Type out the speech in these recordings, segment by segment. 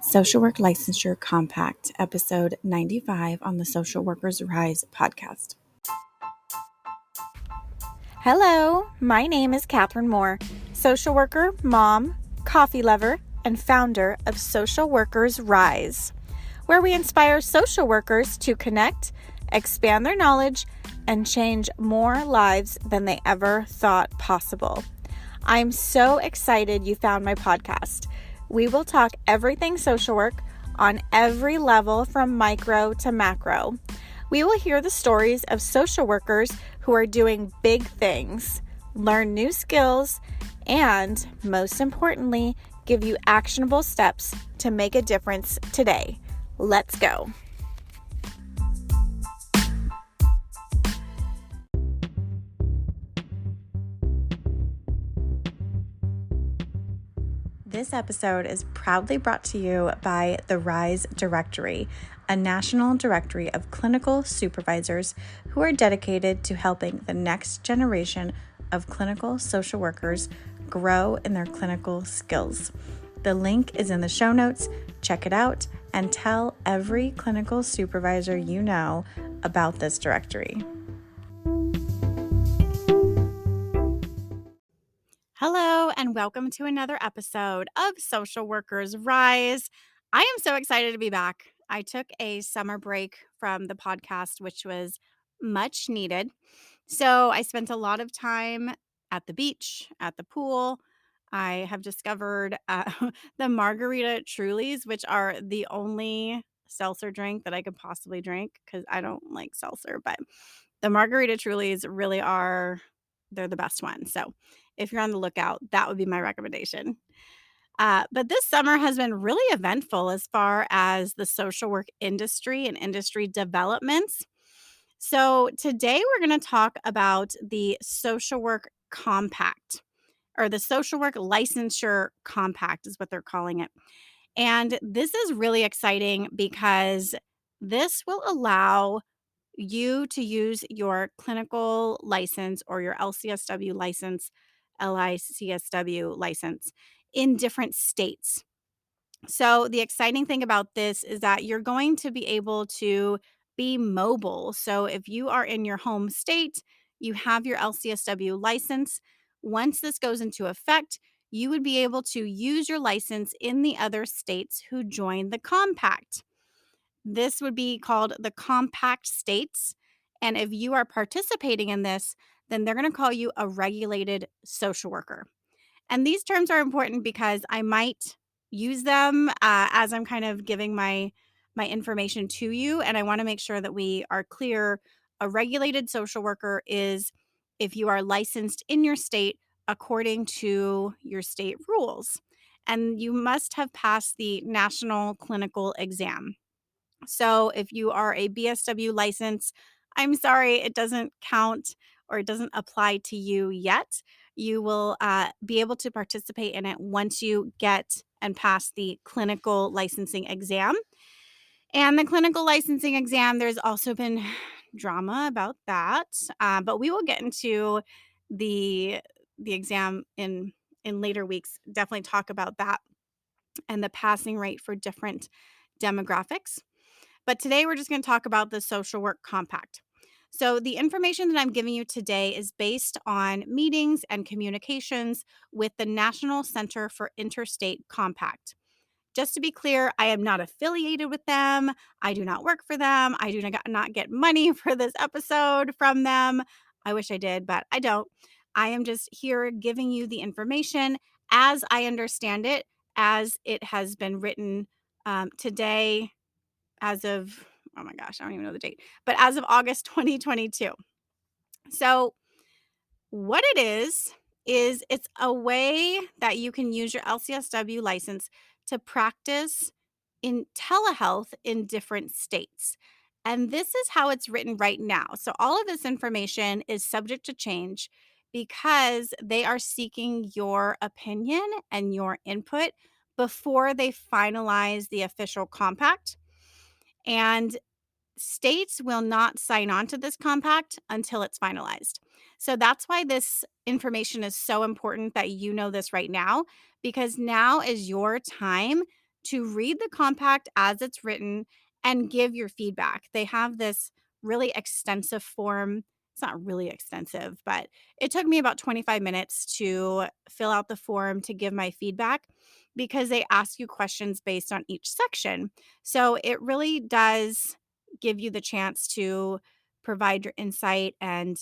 Social Work Licensure Compact, episode 95 on the Social Workers Rise podcast. Hello, my name is Catherine Moore, social worker, mom, coffee lover, and founder of Social Workers Rise, where we inspire social workers to connect, expand their knowledge, and change more lives than they ever thought possible. I'm so excited you found my podcast. We will talk everything social work on every level from micro to macro. We will hear the stories of social workers who are doing big things, learn new skills, and most importantly, give you actionable steps to make a difference today. Let's go. This episode is proudly brought to you by the RISE Directory, a national directory of clinical supervisors who are dedicated to helping the next generation of clinical social workers grow in their clinical skills. The link is in the show notes. Check it out and tell every clinical supervisor you know about this directory. Hello, and welcome to another episode of Social Workers Rise. I am so excited to be back. I took a summer break from the podcast, which was much needed. So I spent a lot of time at the beach, at the pool. I have discovered the margarita Trulies, which are the only seltzer drink that I could possibly drink because I don't like seltzer, but the margarita Trulies really are, they're the best one. So if you're on the lookout, that would be my recommendation. But this summer has been really eventful as far as the social work industry and industry developments. So today we're going to talk about the Social Work Compact, or the Social Work Licensure Compact is what they're calling it. And this is really exciting because this will allow you to use your clinical license or your LCSW license, LICSW license in different states. So, the exciting thing about this is that you're going to be able to be mobile. So, if you are in your home state, you have your LCSW license. Once this goes into effect, you would be able to use your license in the other states who join the compact. This would be called the compact states. And if you are participating in this, then they're going to call you a regulated social worker. And these terms are important because I might use them as I'm kind of giving my information to you. And I want to make sure that we are clear. A regulated social worker is if you are licensed in your state according to your state rules. And you must have passed the national clinical exam. So if you are a BSW license, I'm sorry, it doesn't count or it doesn't apply to you yet. You will be able to participate in it once you get and pass the clinical licensing exam. And the clinical licensing exam, there's also been drama about that, but we will get into the exam in later weeks. Definitely talk about that and the passing rate for different demographics. But today we're just going to talk about the Social Work Compact. So the information that I'm giving you today is based on meetings and communications with the National Center for Interstate Compact. Just to be clear, I am not affiliated with them. I do not work for them. I do not get money for this episode from them. I wish I did, but I don't. I am just here giving you the information as I understand it, as it has been written today, as of, oh my gosh, I don't even know the date, but as of August 2022. So what it is it's a way that you can use your LCSW license to practice in telehealth in different states. And this is how it's written right now. So all of this information is subject to change because they are seeking your opinion and your input before they finalize the official compact. And states will not sign on to this compact until it's finalized. So that's why this information is so important that you know this right now, because now is your time to read the compact as it's written and give your feedback. They have this really extensive form. It's not really extensive, but it took me about 25 minutes to fill out the form to give my feedback because they ask you questions based on each section. So it really does give you the chance to provide your insight and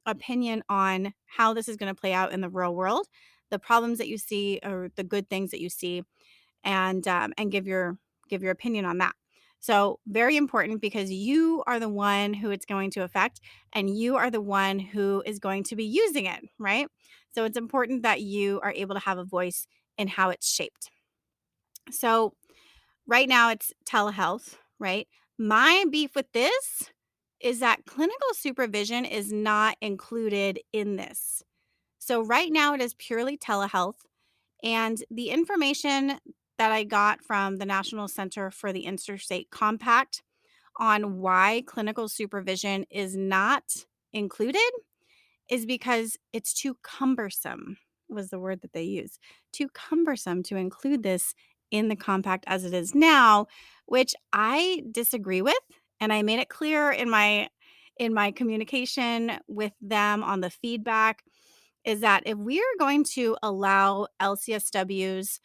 opinion on how this is going to play out in the real world, the problems that you see or the good things that you see, and give your opinion on that. So very important because you are the one who it's going to affect, and you are the one who is going to be using it, right? So it's important that you are able to have a voice in how it's shaped. So right now it's telehealth, right? My beef with this is that clinical supervision is not included in this. So right now it is purely telehealth. And the information that I got from the National Center for the Interstate Compact on why clinical supervision is not included is because it's too cumbersome, was the word that they use. Too cumbersome to include this in the compact as it is now, which I disagree with. And I made it clear in my communication with them on the feedback is that if we are going to allow LCSWs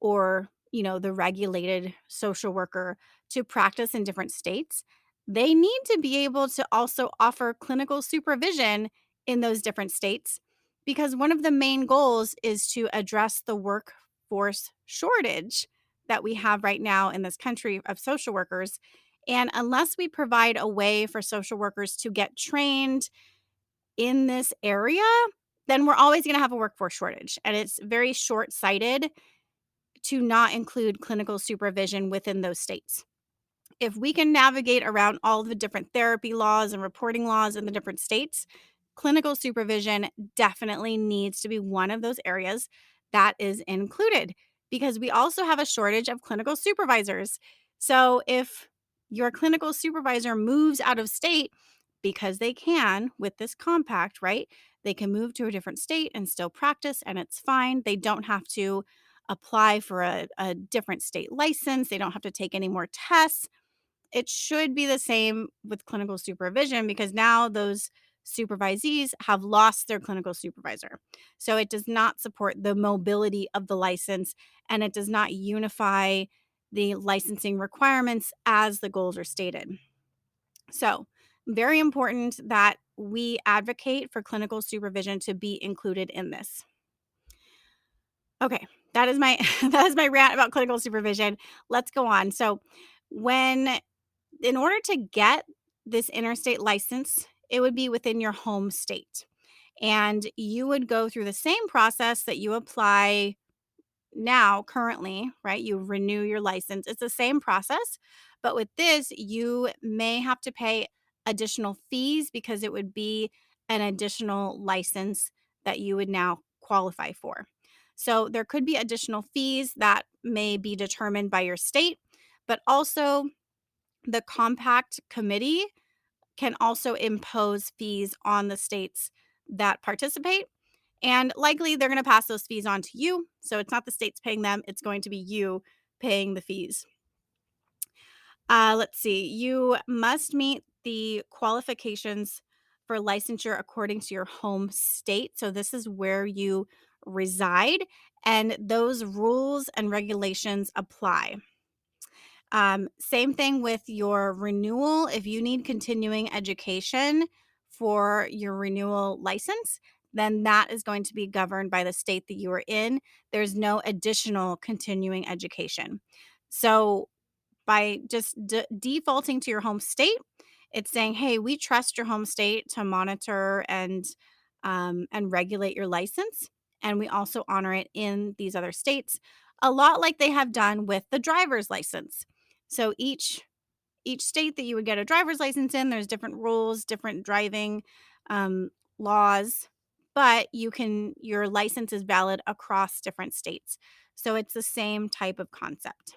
or, the regulated social worker to practice in different states, they need to be able to also offer clinical supervision in those different states because one of the main goals is to address the workforce shortage that we have right now in this country of social workers. And unless we provide a way for social workers to get trained in this area, then we're always going to have a workforce shortage. And it's very short sighted to not include clinical supervision within those states. If we can navigate around all the different therapy laws and reporting laws in the different states, clinical supervision definitely needs to be one of those areas that is included because we also have a shortage of clinical supervisors. So if your clinical supervisor moves out of state because they can with this compact, right? They can move to a different state and still practice, and it's fine. They don't have to apply for a different state license, they don't have to take any more tests. It should be the same with clinical supervision because now those supervisees have lost their clinical supervisor. So it does not support the mobility of the license and it does not unify the licensing requirements as the goals are stated. So, very important that we advocate for clinical supervision to be included in this. Okay, that is my that is my rant about clinical supervision. Let's go on. So, when in order to get this interstate license, it would be within your home state. And you would go through the same process that you apply now currently, right? You renew your license. It's the same process, but with this, you may have to pay additional fees because it would be an additional license that you would now qualify for. So there could be additional fees that may be determined by your state, but also the compact committee can also impose fees on the states that participate. And likely they're going to pass those fees on to you. So it's not the states paying them, it's going to be you paying the fees. Let's see. You must meet the qualifications for licensure according to your home state. So this is where you reside, and those rules and regulations apply. Same thing with your renewal. If you need continuing education for your renewal license, then that is going to be governed by the state that you are in. There's no additional continuing education. So, by just defaulting to your home state, it's saying, "Hey, we trust your home state to monitor and regulate your license, and we also honor it in these other states." A lot like they have done with the driver's license. So each state that you would get a driver's license in, there's different rules, different driving laws, but your license is valid across different states. So it's the same type of concept.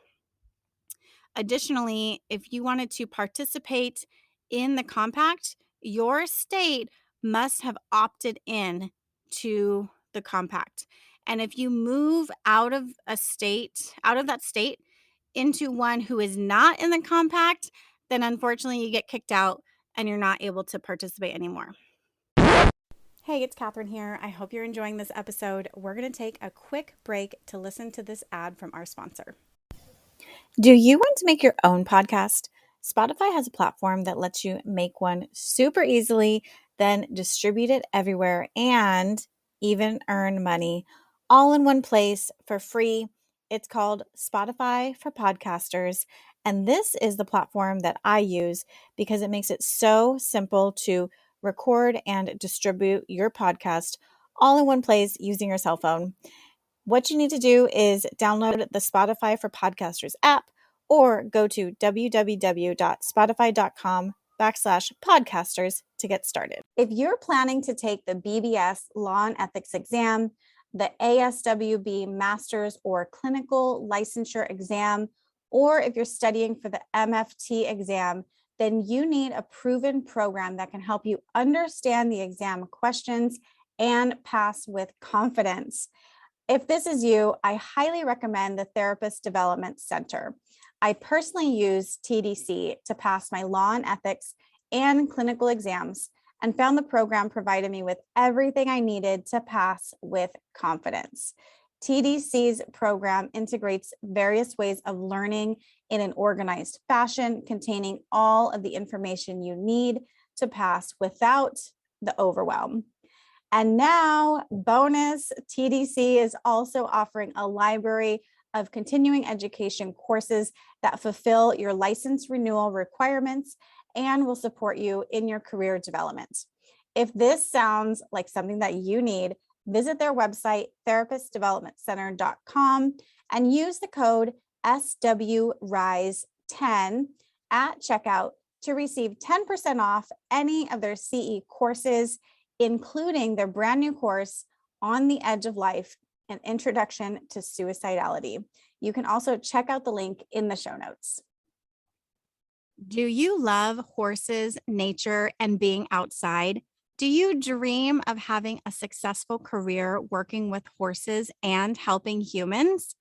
Additionally, if you wanted to participate in the compact, your state must have opted in to the compact. And if you move out of that state into one who is not in the compact, then unfortunately you get kicked out and you're not able to participate anymore. Hey, it's Catherine here. I hope you're enjoying this episode. We're going to take a quick break to listen to this ad from our sponsor. Do you want to make your own podcast? Spotify has a platform that lets you make one super easily, then distribute it everywhere and even earn money all in one place for free. It's called Spotify for Podcasters. And this is the platform that I use because it makes it so simple to record and distribute your podcast all in one place using your cell phone. What you need to do is download the Spotify for Podcasters app or go to www.spotify.com/podcasters to get started. If you're planning to take the BBS Law and Ethics exam, the ASWB Master's or Clinical Licensure exam, or if you're studying for the MFT exam, then you need a proven program that can help you understand the exam questions and pass with confidence. If this is you, I highly recommend the Therapist Development Center. I personally use TDC to pass my law and ethics and clinical exams and found the program provided me with everything I needed to pass with confidence. TDC's program integrates various ways of learning in an organized fashion, containing all of the information you need to pass without the overwhelm. And now, bonus, TDC is also offering a library of continuing education courses that fulfill your license renewal requirements and will support you in your career development. If this sounds like something that you need, visit their website, therapistdevelopmentcenter.com, and use the code SWRISE10 at checkout to receive 10% off any of their CE courses, including their brand new course, On the Edge of Life, an Introduction to Suicidality. You can also check out the link in the show notes. Do you love horses, nature, and being outside? Do you dream of having a successful career working with horses and helping humans?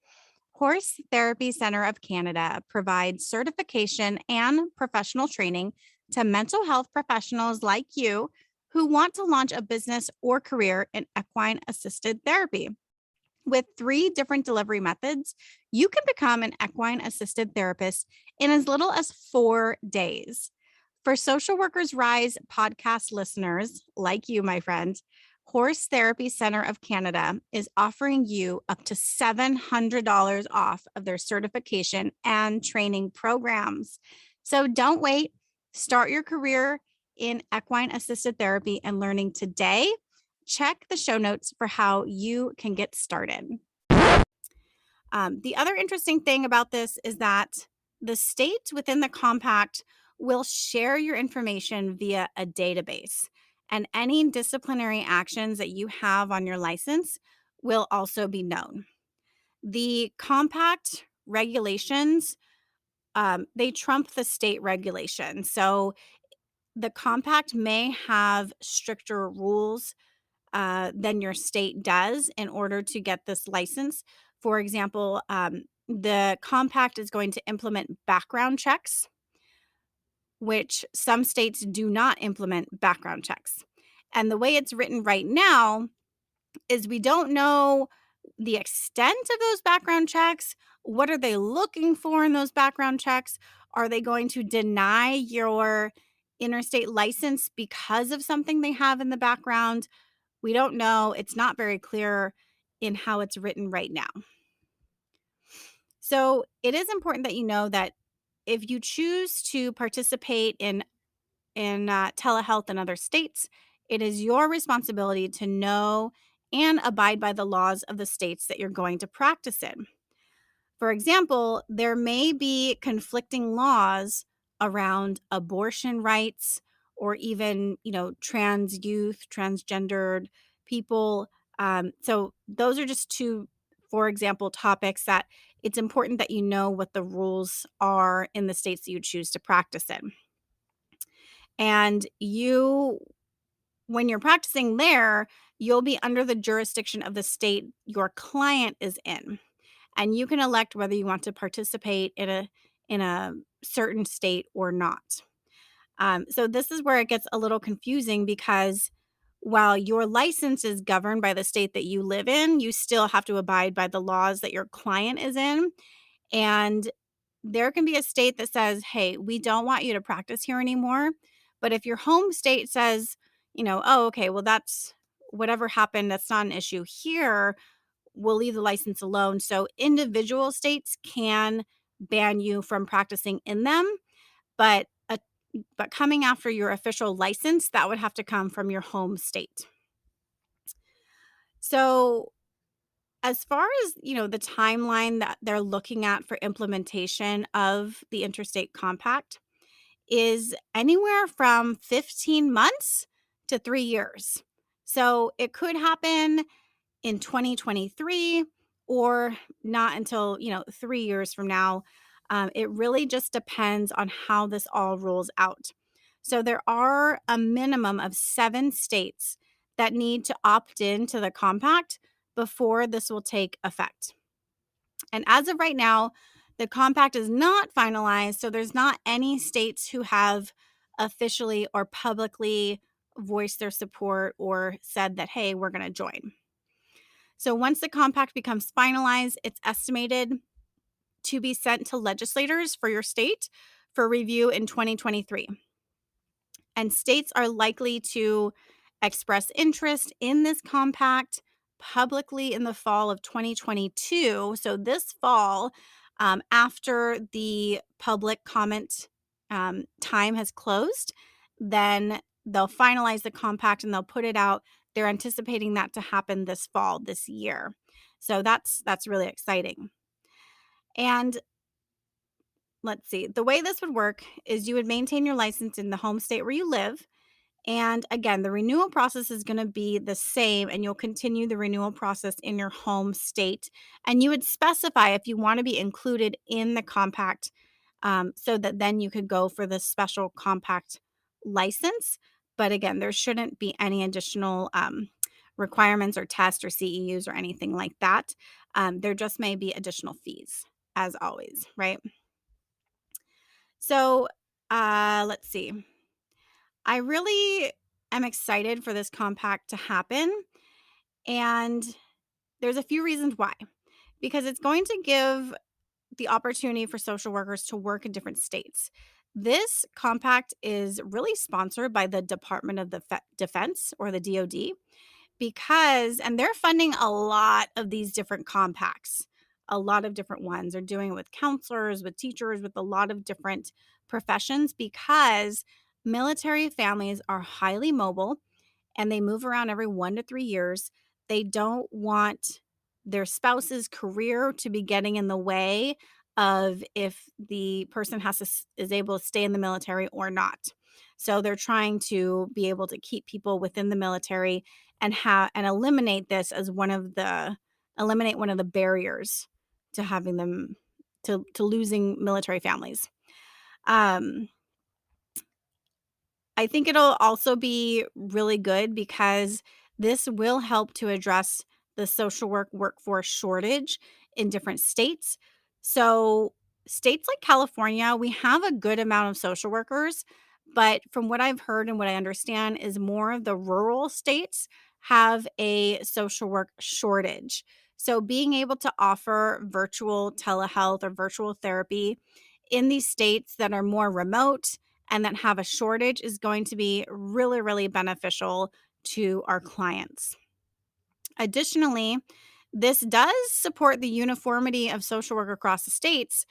Horse Therapy Center of Canada provides certification and professional training to mental health professionals like you who want to launch a business or career in equine assisted therapy. With 3 different delivery methods, you can become an equine assisted therapist in as little as 4 days. For Social Workers Rise podcast listeners like you, my friend, Horse Therapy Center of Canada is offering you up to $700 off of their certification and training programs. So don't wait. Start your career in equine assisted therapy and learning today. Check the show notes for how you can get started. The other interesting thing about this is that the states within the compact will share your information via a database, and any disciplinary actions that you have on your license will also be known. The compact regulations, they trump the state regulation. So the compact may have stricter rules than your state does in order to get this license. For example, the compact is going to implement background checks, which some states do not implement background checks. And the way it's written right now is we don't know the extent of those background checks. What are they looking for in those background checks? Are they going to deny your interstate license because of something they have in the background? We don't know. It's not very clear in how it's written right now. So it is important that you know that if you choose to participate in telehealth in other states, it is your responsibility to know and abide by the laws of the states that you're going to practice in. For example, there may be conflicting laws around abortion rights or even, trans youth, transgendered people. So those are just 2, for example, topics that it's important that you know what the rules are in the states that you choose to practice in. And when you're practicing there, you'll be under the jurisdiction of the state your client is in, and you can elect whether you want to participate in a certain state or not. So this is where it gets a little confusing because while your license is governed by the state that you live in, you still have to abide by the laws that your client is in. And there can be a state that says, hey, we don't want you to practice here anymore. But if your home state says, oh, okay, well, that's whatever happened, that's not an issue here, we'll leave the license alone. So individual states can ban you from practicing in them, but but coming after your official license, that would have to come from your home state. So as far as, the timeline that they're looking at for implementation of the interstate compact is anywhere from 15 months to 3 years. So it could happen in 2023 or not until, 3 years from now. It really just depends on how this all rolls out. So there are a minimum of 7 states that need to opt in to the compact before this will take effect. And as of right now, the compact is not finalized, so there's not any states who have officially or publicly voiced their support or said that, hey, we're going to join. So once the compact becomes finalized, it's estimated to be sent to legislators for your state for review in 2023. And states are likely to express interest in this compact publicly in the fall of 2022. So, this fall, after the public comment time has closed, then they'll finalize the compact and they'll put it out. They're anticipating that to happen this fall, this year. So that's really exciting. And let's see, the way this would work is you would maintain your license in the home state where you live. And again, the renewal process is going to be the same, and you'll continue the renewal process in your home state. And you would specify if you want to be included in the compact so that then you could go for the special compact license. But again, there shouldn't be any additional requirements or tests or CEUs or anything like that. There just may be additional fees, as always, right? So let's see. I really am excited for this compact to happen. And there's a few reasons why. Because it's going to give the opportunity for social workers to work in different states. This compact is really sponsored by the Department of Defense, or the DoD, and they're funding a lot of these different compacts, a lot of different ones. They're doing it with counselors, with teachers, with a lot of different professions, because military families are highly mobile and they move around every 1 to 3 years. They don't want their spouse's career to be getting in the way of if the person is able to stay in the military or not. So they're trying to be able to keep people within the military and eliminate this as one of the barriers to having them to losing military families. I think it'll also be really good because this will help to address the social work workforce shortage in different states. So, states like California, we have a good amount of social workers, but from what I've heard and what I understand is more of the rural states have a social work shortage. So, being able to offer virtual telehealth or virtual therapy in these states that are more remote and that have a shortage is going to be really, really beneficial to our clients. Additionally, this does support the uniformity of social work across the states.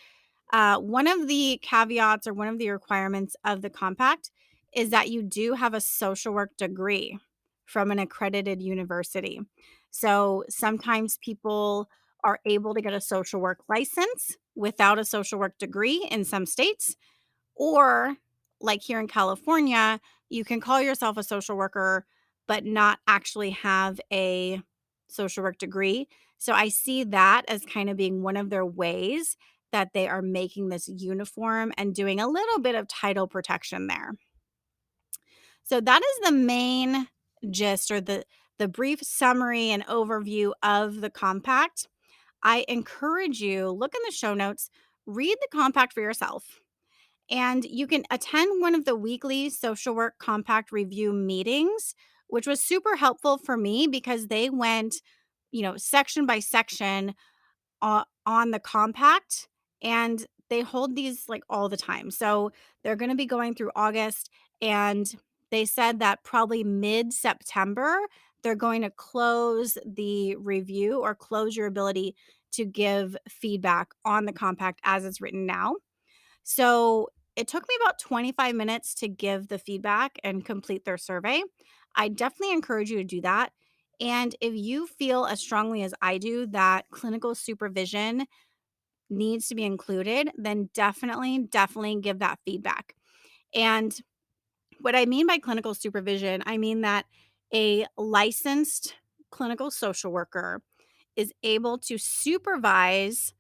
One of the caveats or one of the requirements of the compact is that you do have a social work degree from an accredited university. So sometimes people are able to get a social work license without a social work degree in some states, or like here in California, you can call yourself a social worker, but not actually have a social work degree. So I see that as kind of being one of their ways that they are making this uniform and doing a little bit of title protection there. So that is the main gist, or the brief summary and overview of the compact, I encourage you, look in the show notes, read the compact for yourself. And you can attend one of the weekly social work compact review meetings, which was super helpful for me because they went, section by section on the compact, and they hold these like all the time. So they're going to be going through August, and they said that probably mid-September they're going to close the review or close your ability to give feedback on the compact as it's written now. So it took me about 25 minutes to give the feedback and complete their survey. I definitely encourage you to do that. And if you feel as strongly as I do that clinical supervision needs to be included, then definitely give that feedback. And what I mean by clinical supervision, I mean that a licensed clinical social worker is able to supervise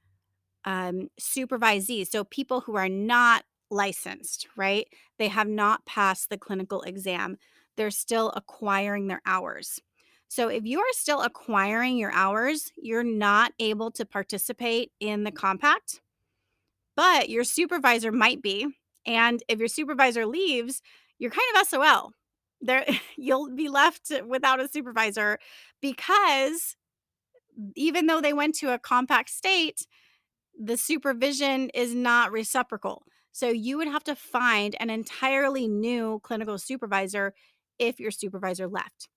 supervisees, so people who are not licensed, right? They have not passed the clinical exam. They're still acquiring their hours. So if you are still acquiring your hours, you're not able to participate in the compact, but your supervisor might be. And if your supervisor leaves, you're kind of SOL. There you'll be left without a supervisor because even though they went to a compact state, the supervision is not reciprocal. So you would have to find an entirely new clinical supervisor if your supervisor left,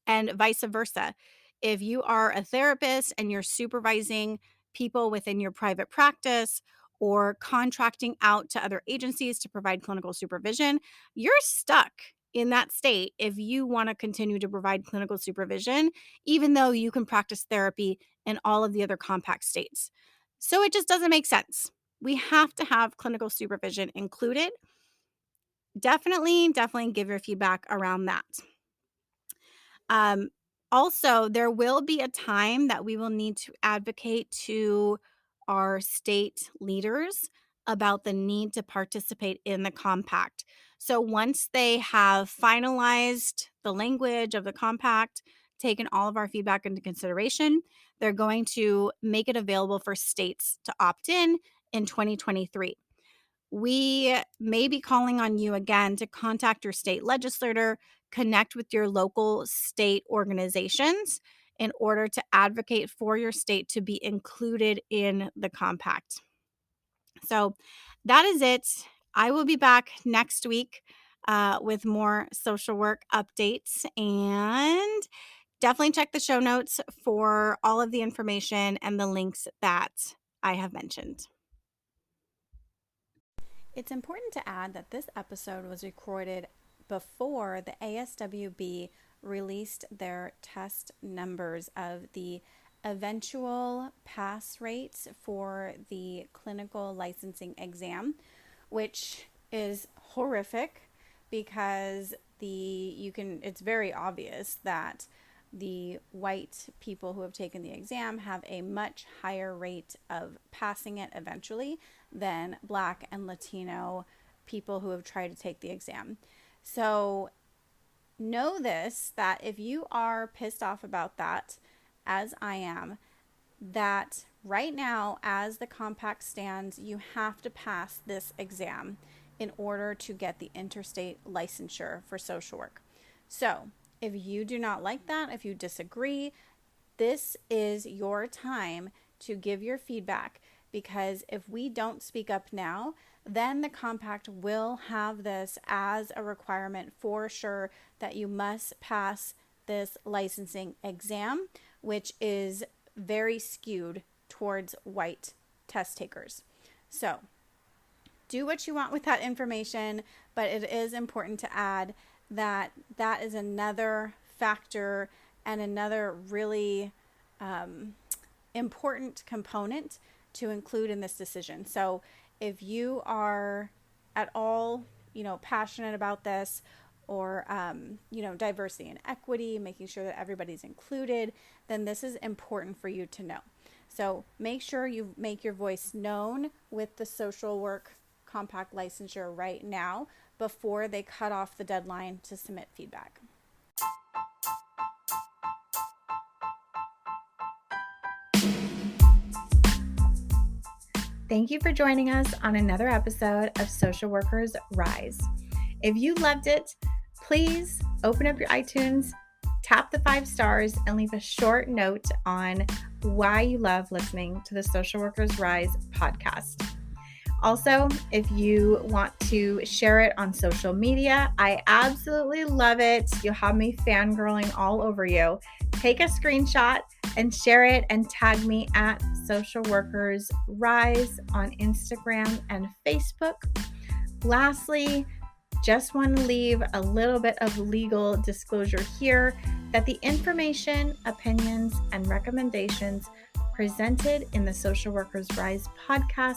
and vice versa. If you are a therapist and you're supervising people within your private practice or contracting out to other agencies to provide clinical supervision, you're stuck in that state if you want to continue to provide clinical supervision, even though you can practice therapy in all of the other compact states. So it just doesn't make sense. We have to have clinical supervision included. Definitely give your feedback around that. Um, Also, there will be a time that we will need to advocate to our state leaders about the need to participate in the compact. So once they have finalized the language of the compact, taken all of our feedback into consideration, they're going to make it available for states to opt in 2023. We may be calling on you again to contact your state legislator, connect with your local state organizations in order to advocate for your state to be included in the compact. So that is it. I will be back next week with more social work updates, and definitely check the show notes for all of the information and the links that I have mentioned. It's important to add that this episode was recorded before the ASWB released their test numbers of the eventual pass rates for the clinical licensing exam, which is horrific because it's very obvious that the white people who have taken the exam have a much higher rate of passing it eventually than Black and Latino people who have tried to take the exam. So know this, that if you are pissed off about that, as I am, that right now, as the compact stands, you have to pass this exam in order to get the interstate licensure for social work. So if you do not like that, if you disagree, this is your time to give your feedback, because if we don't speak up now, then the compact will have this as a requirement for sure, that you must pass this licensing exam, which is very skewed towards white test takers. So do what you want with that information, but it is important to add that that is another factor and another really important component to include in this decision. So if you are at all, passionate about this, or, diversity and equity, making sure that everybody's included, then this is important for you to know. So make sure you make your voice known with the social work compact licensure right now before they cut off the deadline to submit feedback. Thank you for joining us on another episode of Social Workers Rise. If you loved it, please open up your iTunes, tap the 5 stars, and leave a short note on why you love listening to the Social Workers Rise podcast. Also, if you want to share it on social media, I absolutely love it. You'll have me fangirling all over you. Take a screenshot and share it and tag me at Social Workers Rise on Instagram and Facebook. Lastly, just want to leave a little bit of legal disclosure here that the information, opinions, and recommendations presented in the Social Workers Rise podcast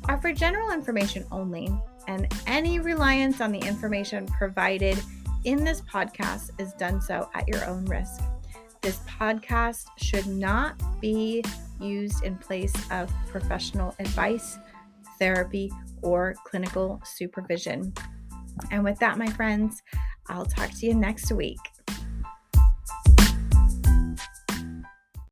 are for general information only, and any reliance on the information provided in this podcast is done so at your own risk. This podcast should not be used in place of professional advice, therapy, or clinical supervision. And with that, my friends, I'll talk to you next week.